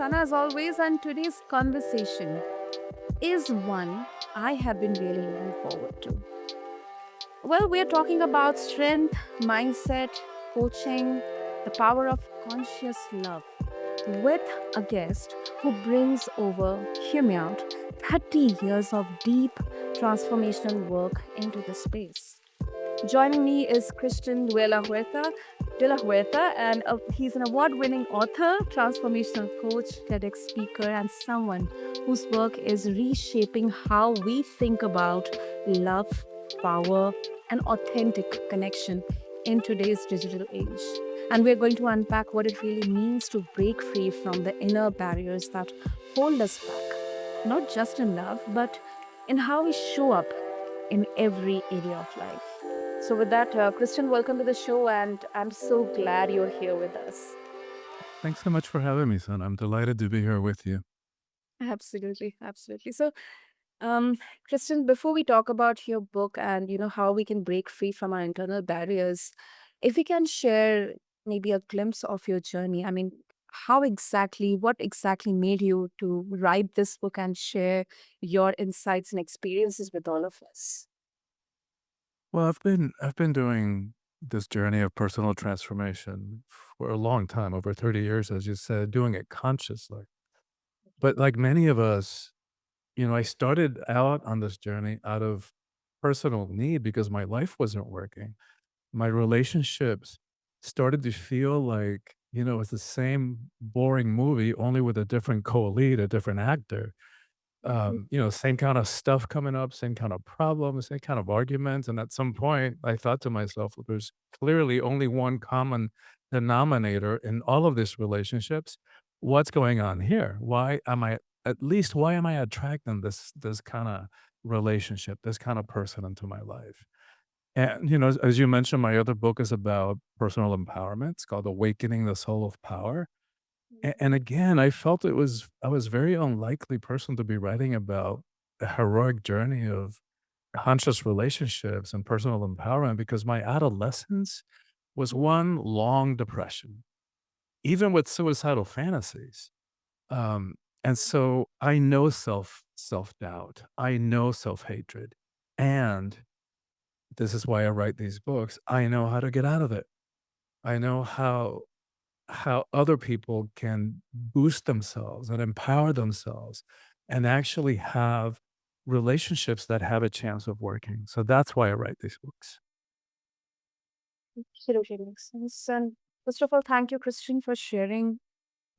Sana as always, and today's conversation is one I have been really looking forward to. Well, we are talking about strength, mindset, coaching, the power of conscious love with a guest who brings over, hear me out, 30 years of deep transformational work into the space. Joining me is Christian De La Huerta, and he's an award-winning author, transformational coach, TEDx speaker, and someone whose work is reshaping how we think about love, power, and authentic connection in today's digital age. And we're going to unpack what it really means to break free from the inner barriers that hold us back, not just in love, but in how we show up in every area of life. So, with that, Christian, welcome to the show, and I'm so glad you're here with us. Thanks so much for having me, son. I'm delighted to be here with you. Absolutely, absolutely. So, um, Christian, before we talk about your book and how we can break free from our internal barriers, if we can share maybe a glimpse of your journey. I mean, what exactly made you to write this book and share your insights and experiences with all of us? Well, I've been doing this journey of personal transformation for a long time, over 30 years, as you said, doing it consciously. But like many of us, I started out on this journey out of personal need because my life wasn't working. My relationships started to feel like, it's the same boring movie, only with a different co-lead, a different actor. Same kind of stuff coming up, same kind of problems, same kind of arguments. And at some point, I thought to myself, well, there's clearly only one common denominator in all of these relationships. What's going on here? Why am I attracting this kind of relationship, this kind of person into my life? And, as you mentioned, my other book is about personal empowerment. It's called Awakening the Soul of Power. And again, I was a very unlikely person to be writing about the heroic journey of conscious relationships and personal empowerment because my adolescence was one long depression, even with suicidal fantasies. Um, and so I know self-doubt. I know self-hatred. And this is why I write these books. I know how to get out of it. I know how other people can boost themselves and empower themselves and actually have relationships that have a chance of working. So that's why I write these books. Absolutely makes sense. And first of all, thank you, Christian, for sharing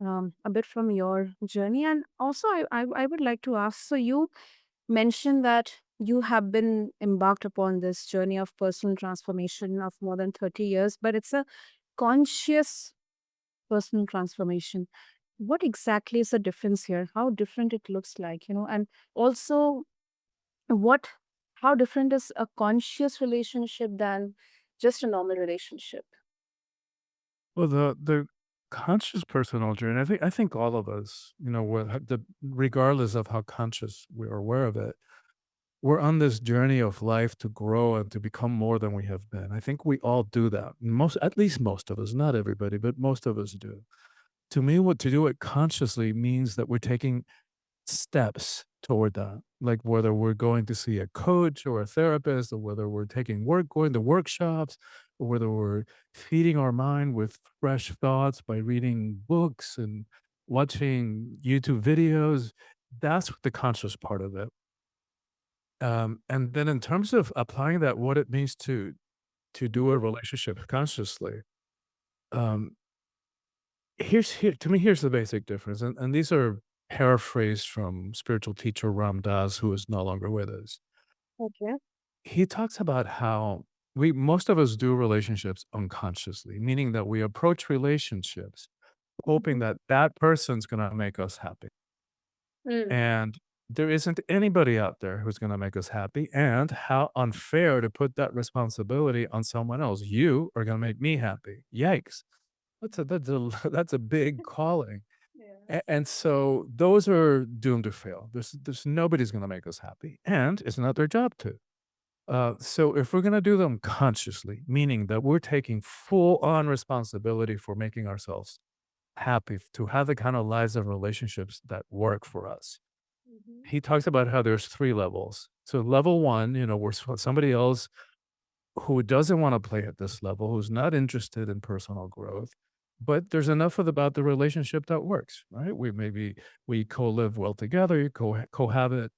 a bit from your journey. And also, I would like to ask, so you mentioned that you have been embarked upon this journey of personal transformation of more than 30 years, but it's a conscious personal transformation. What exactly is the difference here? How different it looks like, and also what how different is a conscious relationship than just a normal relationship? Well, the conscious personal journey, I think all of us, regardless of how conscious we're aware of it, we're on this journey of life to grow and to become more than we have been. I think we all do that. At least most of us, not everybody, but most of us do. To me, what to do it consciously means that we're taking steps toward that. Like whether we're going to see a coach or a therapist, or whether we're going to workshops, or whether we're feeding our mind with fresh thoughts by reading books and watching YouTube videos. That's the conscious part of it. And then in terms of applying that, what it means to do a relationship consciously, um, here's the basic difference, and these are paraphrased from spiritual teacher Ram Dass, who is no longer with us. Okay. He talks about how we most of us do relationships unconsciously, meaning that we approach relationships hoping Mhm. that that person's gonna make us happy, Mm. and there isn't anybody out there who's gonna make us happy, and how unfair to put that responsibility on someone else. "You are gonna make me happy." Yikes. That's a that's a big calling. Yeah. And so those are doomed to fail. There's nobody's gonna make us happy, and it's not their job to. So if we're gonna do them consciously, meaning that we're taking full on responsibility for making ourselves happy, to have the kind of lives and relationships that work for us. Mhm. He talks about how there's 3 levels. So level 1, where somebody else who doesn't wanna play at this level, who's not interested in personal growth, but there's enough about the relationship that works, right? We co-live well together, you cohabitate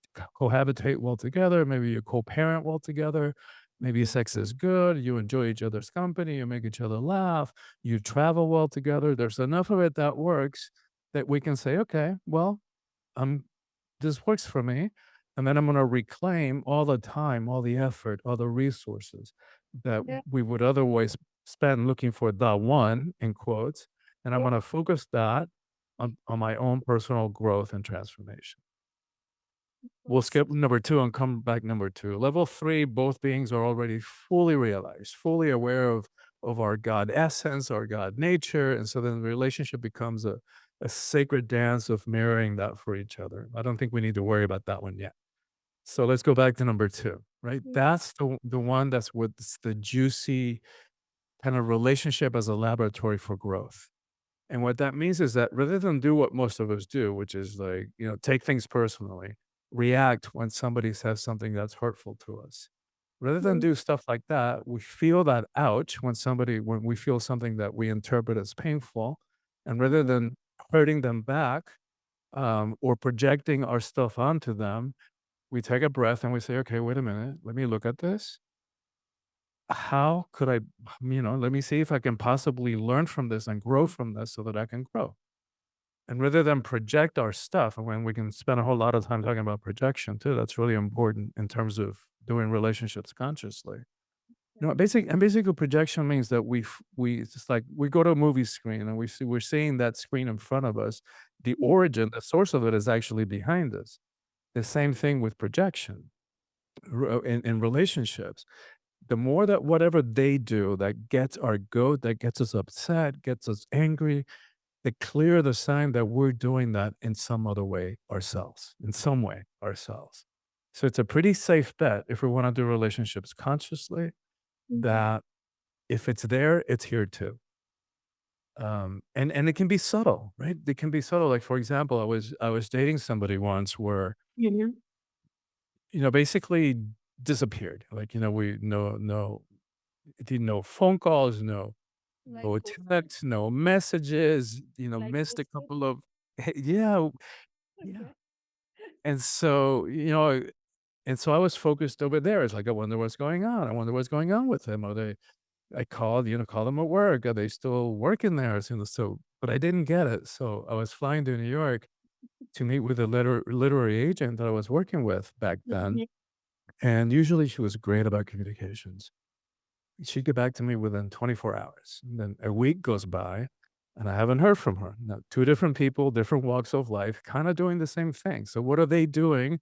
well together, maybe you co-parent well together, maybe Mhm. sex is good, you enjoy each other's company, you make each other laugh, you travel well together. There's enough of it that works that we can say, "Okay, well, I'm this works for me, and then I'm gonna reclaim all the time, all the effort, all the resources that Yeah. we would otherwise spend looking for the one, in quotes, and I'm Yeah. gonna focus that on my own personal growth and transformation." We'll That's skip number 2 and come back number 2. Level 3, both beings are already fully realized, fully aware of our God essence, our God nature, and so then the relationship becomes a sacred dance of mirroring that for each other. I don't think we need to worry about that one yet. So let's go back to number 2, right? Mhm. That's the one that's with the juicy kind of relationship as a laboratory for growth. And what that means is that rather than do what most of us do, which is like, take things personally, react when somebody says something that's hurtful to us. Rather than Mhm. do stuff like that, we feel that ouch when we feel something that we interpret as painful. And rather than hurting them back, or projecting our stuff onto them, we take a breath and we say, okay, wait a minute, let me look at this. How could I, let me see if I can possibly learn from this and grow from this so that I can grow. And rather than project our stuff, and when we can spend a whole lot of time talking about projection too, that's really important in terms of doing relationships consciously. Basically projection means that it's just like we go to a movie screen and we're seeing that screen in front of us. The origin, the source of it is actually behind us. The same thing with projection in relationships. The more that whatever they do that gets our goat, that gets us upset, gets us angry, the clearer the sign that we're doing that in some other way ourselves, in some way ourselves. So it's a pretty safe bet if we want to do relationships consciously Mhm. that if it's there, it's here too. And it can be subtle, right? It can be subtle. Like for example, I was dating somebody once where Mhm. basically disappeared. Like we no phone calls, Like no ghosting. texts, no messages. Like Missed a ghosting. couple of yeah, yeah. Okay. And so, I was focused over there. It's like, I wonder what's going on. I wonder what's going on with him. I called, called them at work. Are they still working there? But I didn't get it. So I was flying to New York to meet with a literary agent that I was working with back then. Mhm. And usually she was great about communications. She'd get back to me within 24 hours. And then a week goes by and I haven't heard from her. Now, two different people, different walks of life, kind of doing the same thing. So, what are they doing?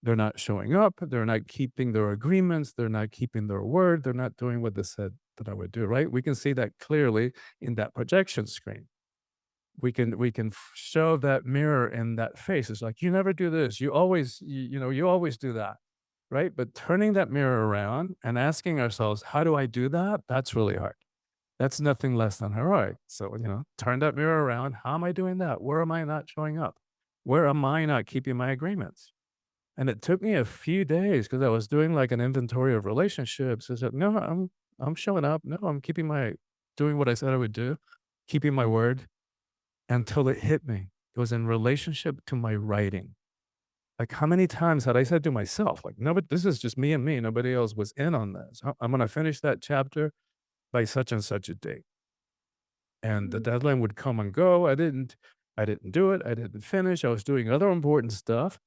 They're not showing up. They're not keeping their agreements. They're not keeping their word. They're not doing what they said that I would do, right? We can see that clearly in that projection screen. We can show that mirror in that face. It's like, you never do this. You always do that, right? But turning that mirror around and asking ourselves, how do I do that? That's really hard. That's nothing less than heroic. So, turn that mirror around. How am I doing that? Where am I not showing up? Where am I not keeping my agreements? And it took me a few days because I was doing like an inventory of relationships. I said, no, I'm showing up. No, I'm doing what I said I would do, keeping my word until it hit me. It was in relationship to my writing. Like, how many times had I said to myself, like, no, but this is just me and me. Nobody else was in on this. I'm going to finish that chapter by such and such a date. And the Mhm. deadline would come and go. I didn't do it. I didn't finish. I was doing other important stuff,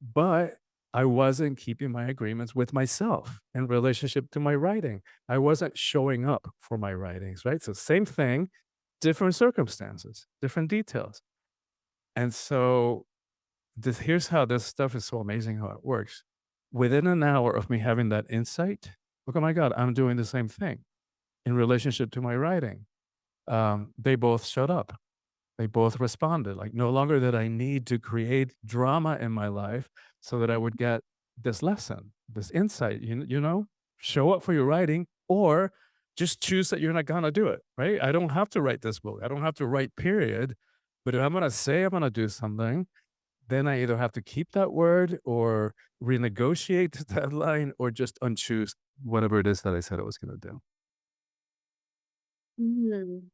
but I wasn't keeping my agreements with myself in relationship to my writing. I wasn't showing up for my writings, right? So same thing, different circumstances, different details. And so here's how this stuff is so amazing how it works. Within an hour of me having that insight, look, oh my God, I'm doing the same thing in relationship to my writing. They both showed up. They both responded. Like, no longer did I need to create drama in my life so that I would get this lesson, this insight, show up for your writing or just choose that you're not going to do it, right? I don't have to write this book. I don't have to write, period. But if I'm gonna say I'm gonna do something, then I either have to keep that word or renegotiate the deadline or just unchoose whatever it is that I said I was gonna do. Hmm.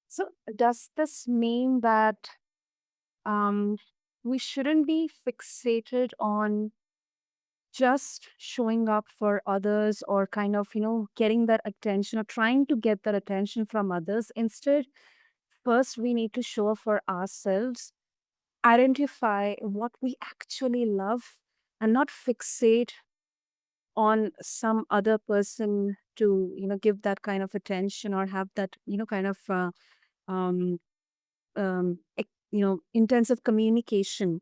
So, does this mean that um, we shouldn't be fixated on just showing up for others or kind of, getting that attention or trying to get that attention from others? Instead, first we need to show up for ourselves, identify what we actually love, and not fixate on some other person to, give that kind of attention or have that, kind of um, intensive communication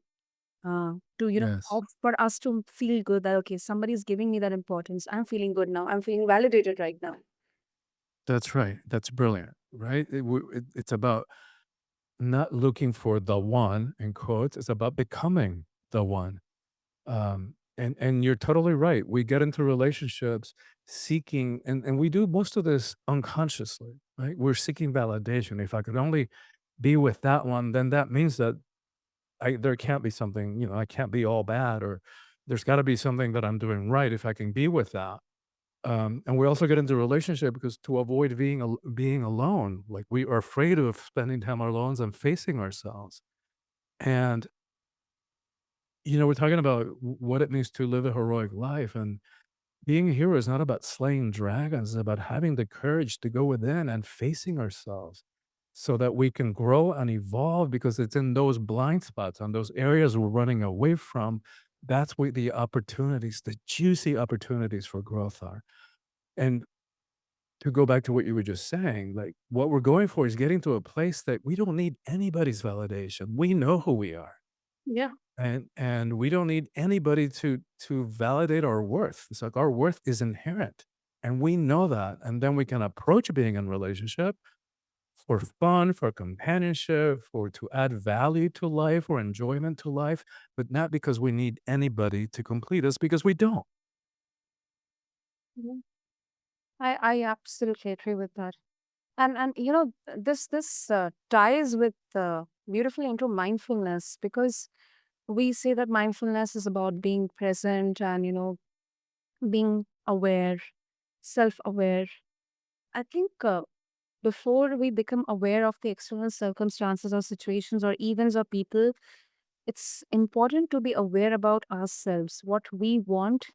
to Yes. for us to feel good that okay, somebody's giving me that importance. I'm feeling good now. I'm feeling validated right now. That's right. That's brilliant, right? It's about not looking for the one in quotes. It's about becoming the one. And you're totally right. We get into relationships seeking, and we do most of this unconsciously, right? We're seeking validation. If I could only be with that one, then that means that there can't be something, I can't be all bad, or there's got to be something that I'm doing right if I can be with that. And we also get into relationship because to avoid being alone, like we are afraid of spending time alone and facing ourselves. And we're talking about what it means to live a heroic life, and being a hero is not about slaying dragons. It's about having the courage to go within and facing ourselves, so that we can grow and evolve. Because it's in those blind spots, on those areas we're running away from, that's where the opportunities, the juicy opportunities for growth are. And to go back to what you were just saying, like, what we're going for is getting to a place that we don't need anybody's validation. We know who we are, Yeah. and we don't need anybody to validate our worth. It's like our worth is inherent, and we know that, and then we can approach being in relationship for fun, for companionship, for to add value to life or enjoyment to life, but not because we need anybody to complete us, because we don't. Mhm. I absolutely agree with that. And this ties with beautifully into mindfulness, because we say that mindfulness is about being present and being aware, self-aware. I think before we become aware of the external circumstances or situations or events or people, it's important to be aware about ourselves, what we want,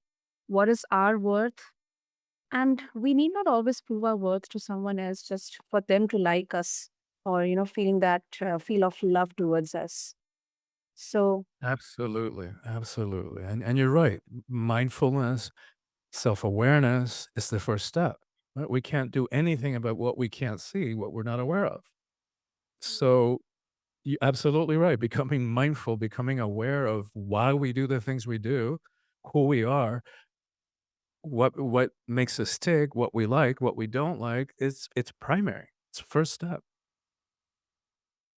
what is our worth. And we need not always prove our worth to someone else just for them to like us or, feeling that feel of love towards us. So, Absolutely, absolutely, and you're right. Mindfulness, self-awareness is the first step, right? We can't do anything about what we can't see, what we're not aware of. So, you're absolutely right. Becoming mindful, becoming aware of why we do the things we do, who we are, what makes us tick, what we like, what we don't like, it's primary. It's first step,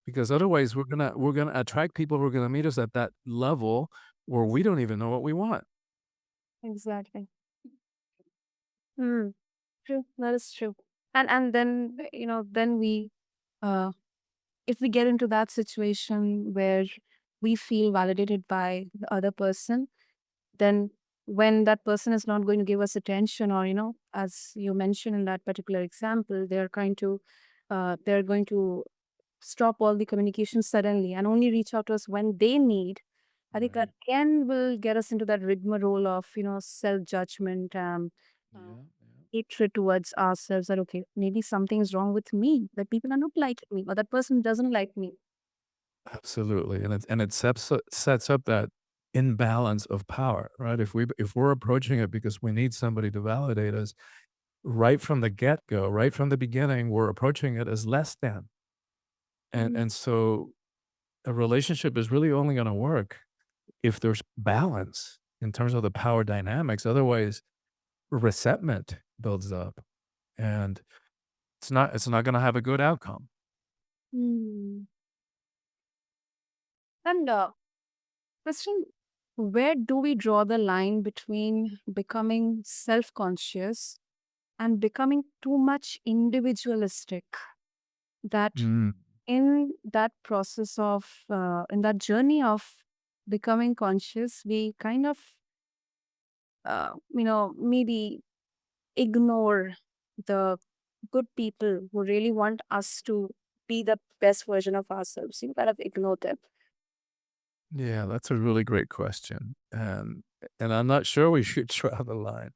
because otherwise we're gonna attract people who are gonna meet us at that level where we don't even know what we want. exactly. Hmm. True. That is true. And then then we uh if we get into that situation where we feel validated by the other person, then when that person is not going to give us attention, or as you mentioned in that particular example, they're going to stop all the communication suddenly and only reach out to us when they need. I think that Right. again will get us into that rigmarole of self judgment, Yeah, yeah. hatred towards ourselves, that okay, maybe something is wrong with me, that people are not liking me or that person doesn't like me. Absolutely, and it sets up that imbalance of power, right? If we're approaching it because we need somebody to validate us, right from the get-go, right from the beginning, we're approaching it as less than. Mhm. And so a relationship is really only gonna work if there's balance in terms of the power dynamics. Otherwise, resentment builds up, and it's not gonna have a good outcome. Hmm. And question, where do we draw the line between becoming self conscious and becoming too much individualistic? That Mm. in that process of, in that journey of becoming conscious, we kind of, maybe ignore the good people who really want us to be the best version of ourselves. You kind of ignore them. Yeah, that's a really great question, and I'm not sure we should draw the line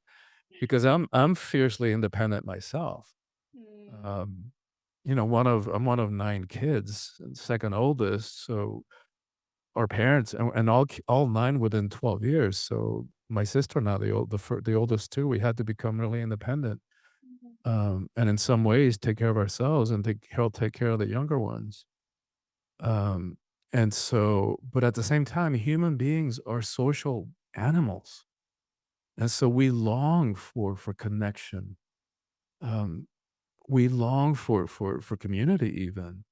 because I'm fiercely independent myself. Mm. Um, I'm one of 9 kids, second oldest, so our parents and all 9 within 12 years, so my sister and I, the oldest 2, we had to become really independent, and in some ways take care of ourselves and help take care of the younger ones. Um, and so but at the same time, human beings are social animals, and so we long for connection. Um, we long for community even.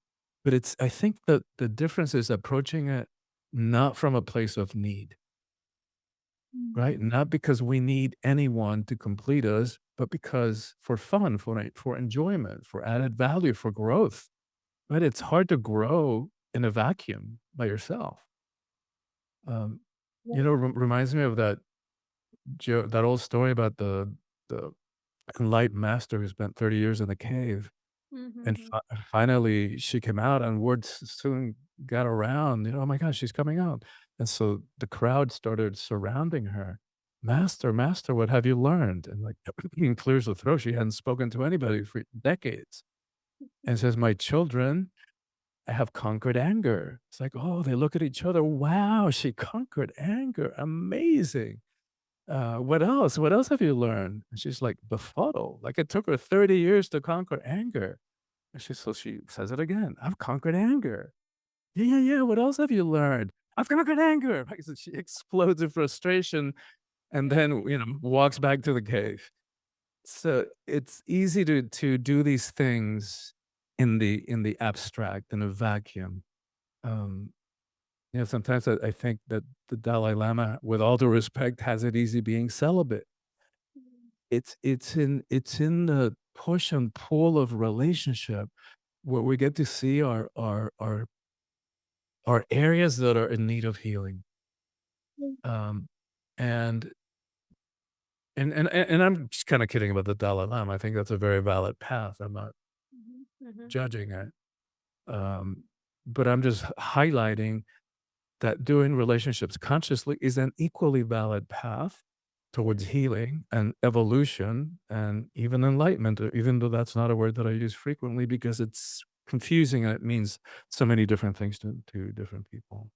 But it's I think that the difference is approaching it not from a place of need, right? Mhm. Not because we need anyone to complete us, but because for fun, for enjoyment, for added value, for growth, right? It's hard to grow in a vacuum by yourself. Um, reminds me of that old story about the enlightened master who spent 30 years in the cave, and Mhm. finally she came out, and word soon got around, "Oh my gosh, she's coming out." And so the crowd started surrounding her. "Master, master, what have you learned?" And like clears the throat. She hadn't spoken to anybody for decades, and says, "My children, I have conquered anger." It's like, oh, they look at each other. Wow, she conquered anger. Amazing. What else? What else have you learned? And she's like befuddled. Like it took her 30 years to conquer anger. And she says it again. I've conquered anger. Yeah, yeah, yeah. What else have you learned? I've conquered anger. Like, so she explodes in frustration and then, walks back to the cave. So it's easy to do these things in the abstract, in a vacuum. Um, sometimes I think that the Dalai Lama, with all due respect, has it easy being celibate. It's in the push and pull of relationship where we get to see our areas that are in need of healing. Um, and and I'm just kinda kidding about the Dalai Lama. I think that's a very valid path. I'm not Mhm. Mhm. judging it. Um, but I'm just highlighting that doing relationships consciously is an equally valid path towards healing and evolution and even enlightenment, even though that's not a word that I use frequently because it's confusing and it means so many different things to different people.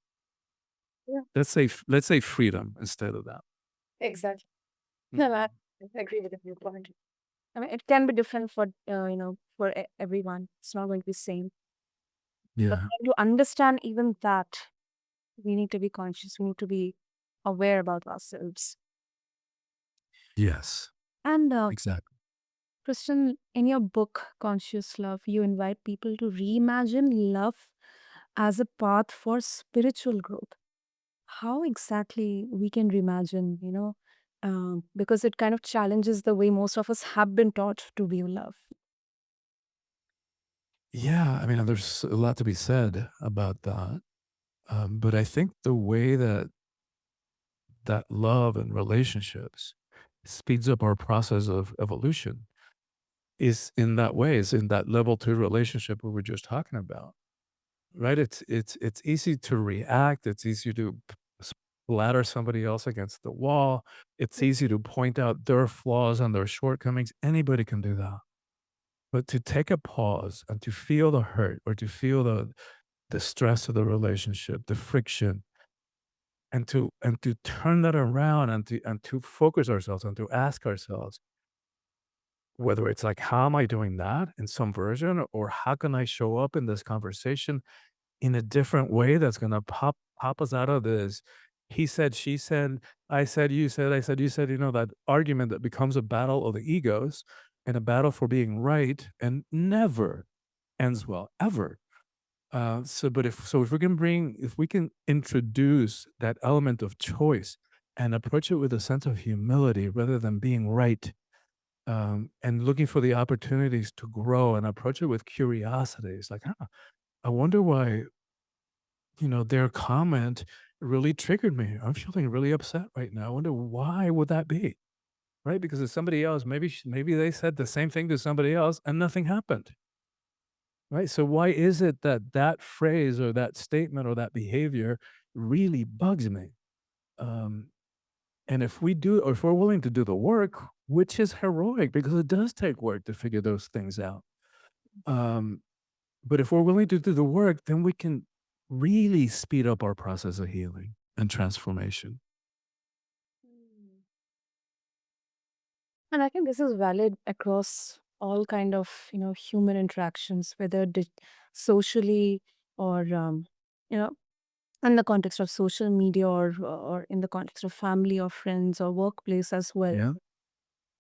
Yeah, Let's say freedom instead of that. exactly. No, I Mhm. agree with the viewpoint. I mean, it can be different for for everyone. It's not going to be same. But Yeah. to understand even that, we need to be conscious. We need to be aware about ourselves. Yes. And Exactly. Kristen, in your book, Conscious Love, you invite people to reimagine love as a path for spiritual growth. How exactly we can reimagine, because it kind of challenges the way most of us have been taught to view love. Yeah, I mean, there's a lot to be said about that. But I think the way that love and relationships speeds up our process of evolution is in that way, is in that level 2 relationship we were just talking about, right? It's easy to react, it's easy to splatter somebody else against the wall, it's easy to point out their flaws and their shortcomings, anybody can do that. But to take a pause and to feel the hurt or to feel the stress of the relationship, the friction, and to turn that around and to focus ourselves and to ask ourselves whether it's like, how am I doing that in some version, or how can I show up in this conversation in a different way that's gonna pop us out of this he said, she said, I said, you said, I said, you said, that argument that becomes a battle of the egos and a battle for being right and never ends well, ever. If we can introduce that element of choice and approach it with a sense of humility rather than being right, and looking for the opportunities to grow and approach it with curiosity. It's like, huh, I wonder why, their comment really triggered me. I'm feeling really upset right now. I wonder why would that be? Right? Because if somebody else, maybe they said the same thing to somebody else and nothing happened. Right? So why is it that that phrase or that statement or that behavior really bugs me? Um, and if we do, or if we're willing to do the work, which is heroic because it does take work to figure those things out. Um, but if we're willing to do the work, then we can really speed up our process of healing and transformation. Mm. And I think this is valid across all kind of, human interactions, whether socially or, you know, in the context of social media or in the context of family or friends or workplace as well. Yeah,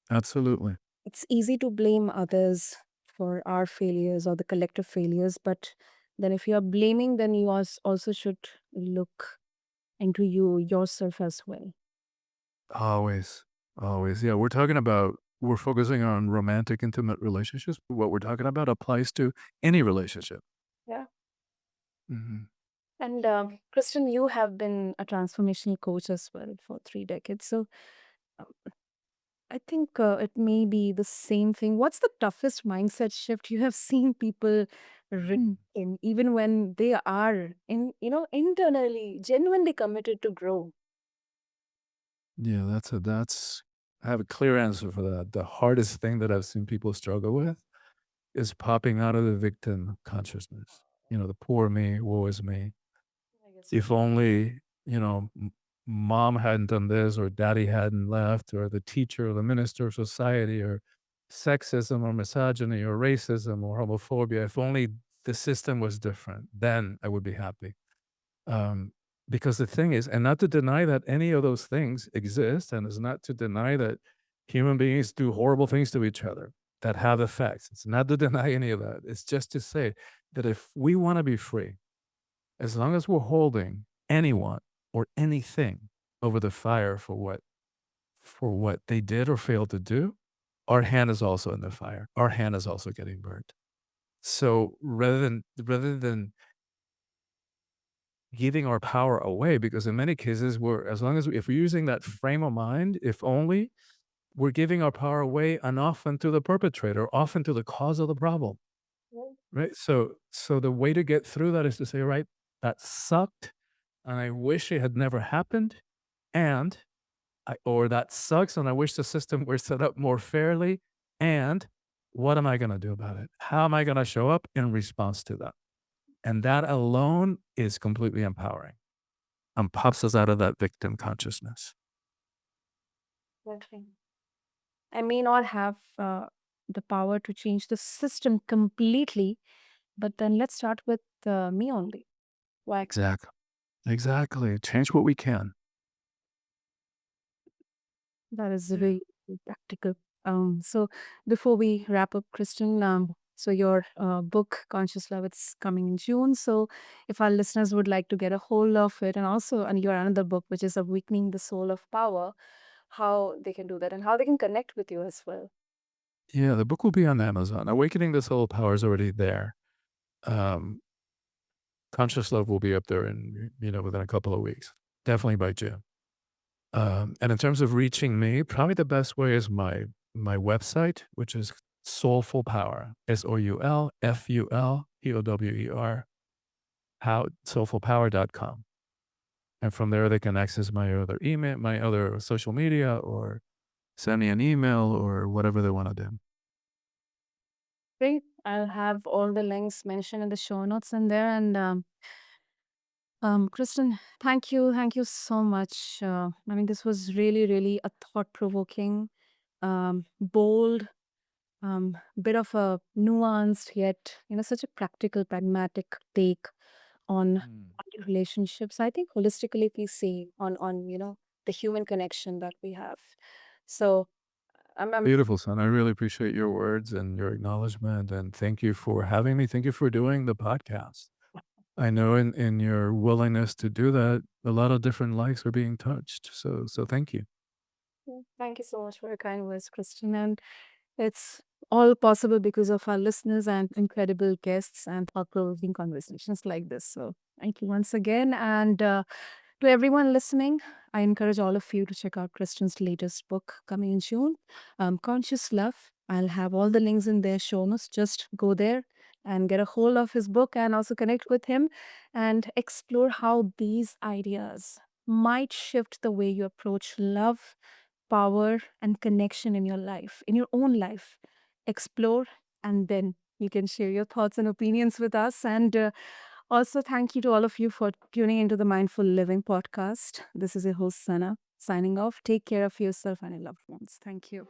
absolutely. It's easy to blame others for our failures or the collective failures, but then if you are blaming, then you also should look into yourself as well. Always, always. Yeah, we're focusing on romantic, intimate relationships. But what we're talking about applies to any relationship. Yeah. Mhm. And Kristen, you have been a transformational coach as well for 3 decades. So um, I think it may be the same thing. What's the toughest mindset shift you have seen people in, even when they are internally genuinely committed to grow? Yeah, that's I have a clear answer for that. The hardest thing that I've seen people struggle with is popping out of the victim consciousness. The poor me, woe is me. I guess. If only, mom hadn't done this or daddy hadn't left or the teacher or the minister of society or sexism or misogyny or racism or homophobia, if only the system was different, then I would be happy. Um, because the thing is, and not to deny that any of those things exist, and it's not to deny that human beings do horrible things to each other that have effects. It's not to deny any of that. It's just to say that if we want to be free, as long as we're holding anyone or anything over the fire for what they did or failed to do, our hand is also in the fire. Our hand is also getting burnt. So rather than giving our power away, because in many cases we're as long as if we're using that frame of mind, if only, we're giving our power away and often to the perpetrator, often to the cause of the problem. Well, Right? So the way to get through that is to say, right, that sucked and I wish it had never happened. And or that sucks and I wish the system were set up more fairly. And what am I going to do about it? How am I going to show up in response to that? And that alone is completely empowering and pops us out of that victim consciousness. exactly. I may not have the power to change the system completely, but then let's start with me only. Why? Exactly. Exactly. Change what we can. That is Yeah. very practical. So before we wrap up, Kristen, so your book, Conscious Love, it's coming in June. So if our listeners would like to get a hold of it, and your another book, which is Awakening the Soul of Power, how they can do that and how they can connect with you as well. Yeah, the book will be on Amazon. Awakening the Soul Power is already there. Um, Conscious Love will be up there in, within a couple of weeks, definitely by June. And in terms of reaching me, probably the best way is my website, which is Soulful Power, SOULFULPOWER, how soulfulpower.com. And from there, they can access my other email, my other social media, or send me an email or whatever they want to do. Great. I'll have all the links mentioned in the show notes in there. And Kristen, thank you so much. I mean, this was really, really a thought-provoking, bold, bit of a nuanced yet such a practical, pragmatic take on Mm. relationships. I think holistically, if we see on the human connection that we have. So I'm Beautiful, son. I really appreciate your words and your acknowledgement. And thank you for having me. Thank you for doing the podcast. I know in your willingness to do that, a lot of different lives are being touched. So thank you. thank you so much for your kind words, Kristen. And it's all possible because of our listeners and incredible guests and thought-provoking conversations like this. So thank you once again. And to everyone listening, I encourage all of you to check out Christian's latest book coming in June, Conscious Love. I'll have all the links in their show notes. Just go there and get a hold of his book and also connect with him and explore how these ideas might shift the way you approach love, power, and connection in your life, in your own life. Explore, and then you can share your thoughts and opinions with us. And also, thank you to all of you for tuning into the Mindful Living podcast. This is your host, Sana, signing off. Take care of yourself and your loved ones. Thank you.